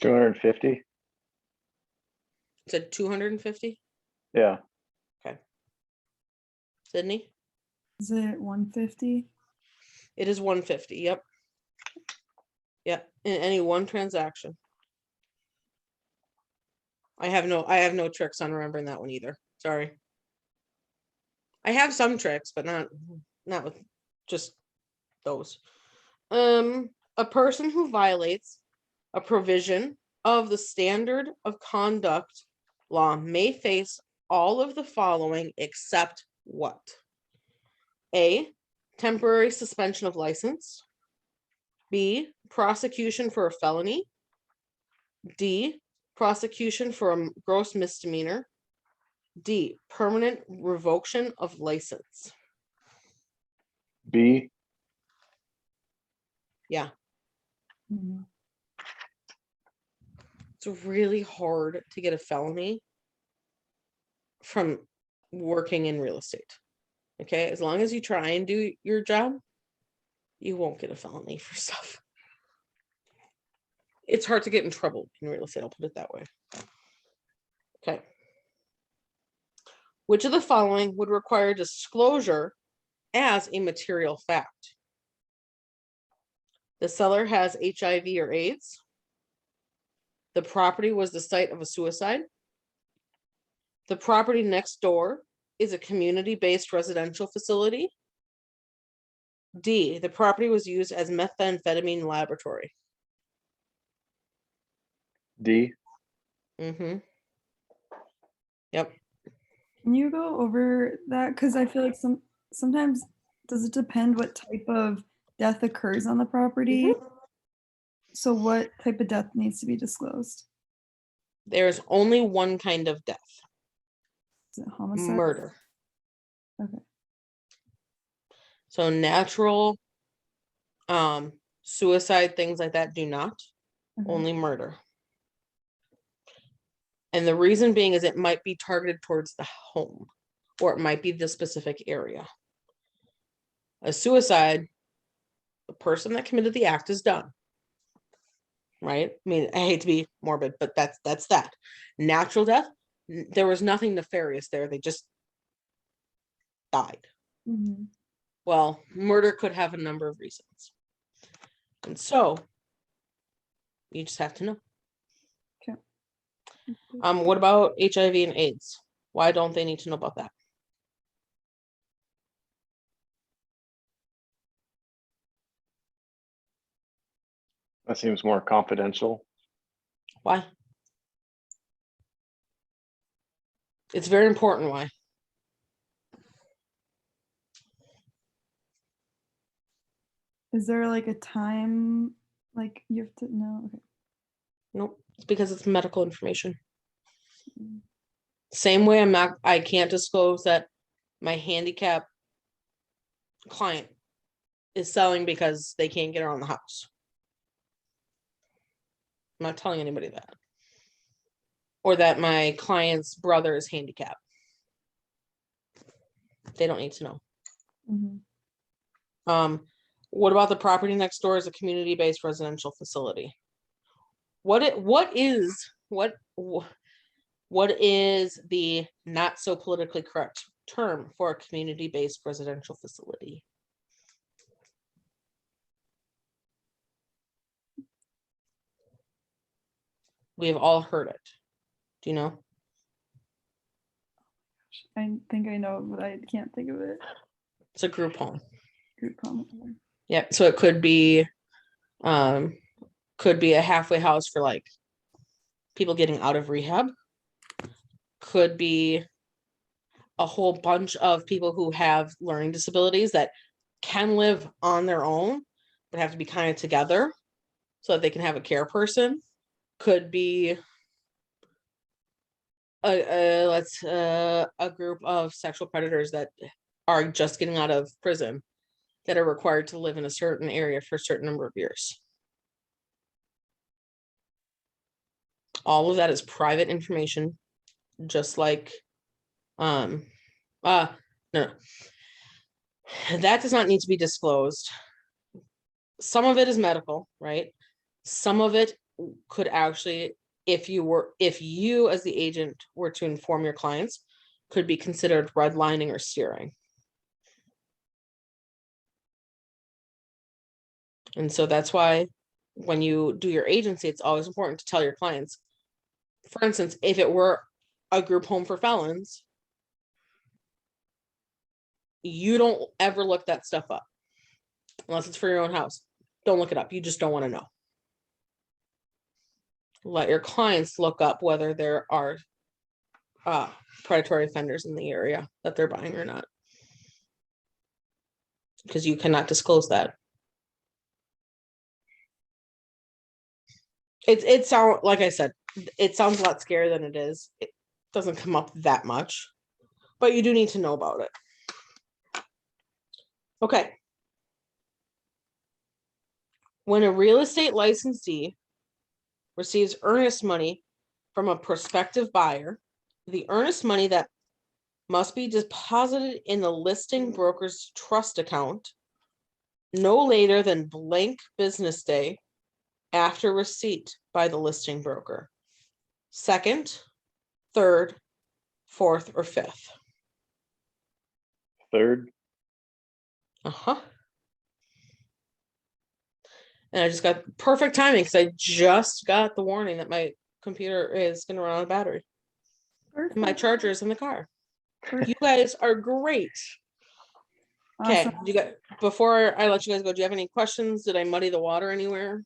250. Said 250. Yeah. Sydney? Is it 150? It is 150. Yep. Yep. In any one transaction. I have no tricks on remembering that one either. Sorry. I have some tricks, but not with just those. A person who violates a provision of the standard of conduct law may face all of the following except what? A, temporary suspension of license. B, prosecution for a felony. D, prosecution for a gross misdemeanor. D, permanent revocation of license. B. Yeah, Mhm. it's really hard to get a felony from working in real estate. Okay, as long as you try and do your job, you won't get a felony for stuff. It's hard to get in trouble in real estate, I'll put it that way. Okay. Which of the following would require disclosure as a material fact? The seller has HIV or AIDS. The property was the site of a suicide. The property next door is a community-based residential facility. D, the property was used as methamphetamine laboratory. D. Mm-hmm. Yep. Can you go over that? Because I feel like sometimes does it depend what type of death occurs on the property? So what type of death needs to be disclosed? There's only one kind of death. Is it homicide? Murder. Okay. So natural suicide, things like that do not. Okay. Only murder. And the reason being is it might be targeted towards the home, or it might be the specific area. A suicide, the person that committed the act is done. Right? I mean, I hate to be morbid, but that's that. Natural death, there was nothing nefarious there. They just died. Mhm. Well, murder could have a number of reasons. And so you just have to know. Okay. What about HIV and AIDS? Why don't they need to know about that? That seems more confidential. Why? It's very important why. Is there like a time, like you have to know? Okay. Nope. It's because it's medical information. Mm. Same way I can't disclose that my handicap client is selling because they can't get around the house. I'm not telling anybody that. Or that my client's brother is handicapped. they don't need to know. Mhm. What about the property next door is a community-based residential facility? What is the not so politically correct term for a community-based residential facility? We have all heard it. Do you know? I think I know, but I can't think of it. It's a group home. Group home. Yeah, so it could be a halfway house for like people getting out of rehab. Could be a whole bunch of people who have learning disabilities that can live on their own, but have to be kind of together so that they can have a care person. Could be a group of sexual predators that are just getting out of prison that are required to live in a certain area for a certain number of years. All of that is private information, just like no, that does not need to be disclosed. Some of it is medical, right? Some of it could actually, if you as the agent were to inform your clients, could be considered redlining or steering. And so that's why when you do your agency, it's always important to tell your clients, for instance, if it were a group home for felons, you don't ever look that stuff up unless it's for your own house. Don't look it up. You just don't want to know. Let your clients look up whether there are predatory offenders in the area that they're buying or not, because you cannot disclose that. It sounds, like I said, it sounds a lot scarier than it is. It doesn't come up that much, but you do need to know about it. Okay. When a real estate licensee receives earnest money from a prospective buyer, the earnest money that must be deposited in the listing broker's trust account no later than blank business day after receipt by the listing broker. Second, third, fourth, or fifth. Third. Uh-huh. And I just got perfect timing because I just got the warning that my computer is going to run out of battery. And my charger is in the car. You guys are great. Okay, Awesome. before I let you guys go, do you have any questions? Did I muddy the water anywhere?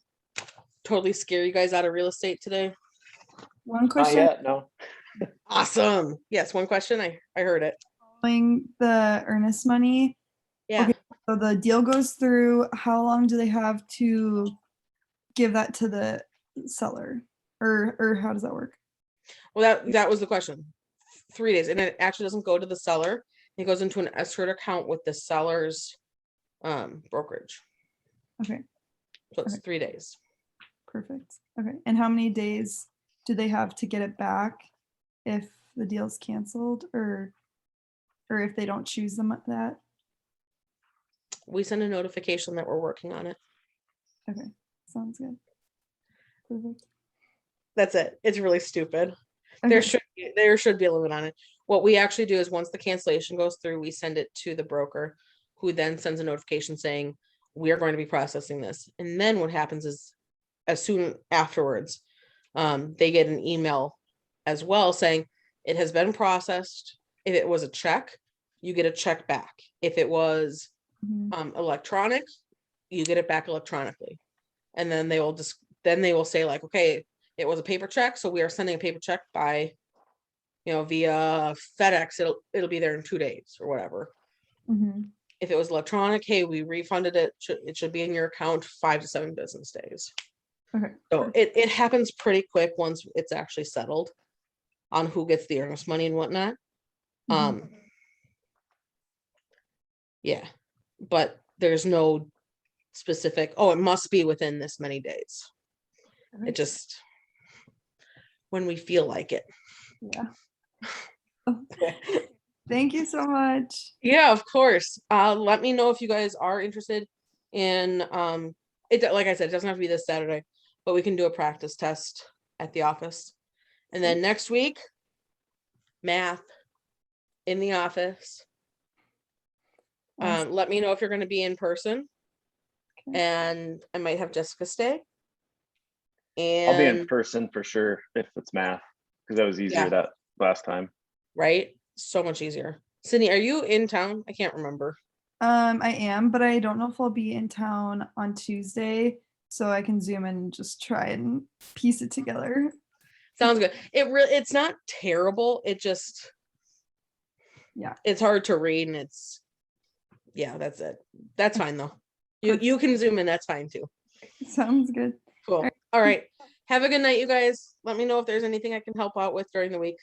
Totally scare you guys out of real estate today? One Not question. yet, no. Awesome. Yes, one question. I heard it. Following the earnest money. Yeah. Okay, so the deal goes through. How long do they have to give that to the seller, or how does that work? Well, that was the question. 3 days, and it actually doesn't go to the seller. It goes into an escrow account with the seller's brokerage. Okay. So it's Okay. 3 days. Perfect. Okay. And how many days do they have to get it back if the deal's canceled, or if they don't choose that? We send a notification that we're working on it. Okay. Sounds good. Perfect. That's it. It's really stupid. Okay. There should be a limit on it. What we actually do is once the cancellation goes through, we send it to the broker, who then sends a notification saying we are going to be processing this. And then what happens is, as soon afterwards, they get an email as well saying it has been processed. If it was a check, you get a check back. If it was Mhm. electronic, you get it back electronically. And then they will say like, okay, it was a paper check, so we are sending a paper check by, via FedEx. It'll be there in 2 days or whatever. Mhm. If it was electronic, hey, we refunded it. It should be in your account 5 to 7 business days. Okay. So it happens pretty quick once it's actually settled on who gets the earnest money and whatnot. Mhm. Yeah, but there's no specific, oh, it must be within this many days. Okay. It just, when we feel like it. Yeah. Okay. Thank you so much. Yeah, of course. Let me know if you guys are interested in it. Like I said, it doesn't have to be this Saturday, but we can do a practice test at the office. And then next week, math in the office. Awesome. Let me know if you're going to be in person, Okay. and I might have Jessica stay. I'll be in And person for sure if it's math, because that was easier Yeah. that last time. right, so much easier. Sydney, are you in town? I can't remember. I am, but I don't know if I'll be in town on Tuesday, so I can zoom in and just try and piece it together. Sounds good. It's not terrible. It just Yeah. it's hard to read, and that's it. That's fine though. Perfect. You can zoom in, that's fine too. Sounds good. Cool. All right. Have a good night, you guys. Let me know if there's anything I can help out with during the week.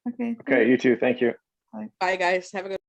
Okay. Okay, you too. Thank you. Bye guys. Have a good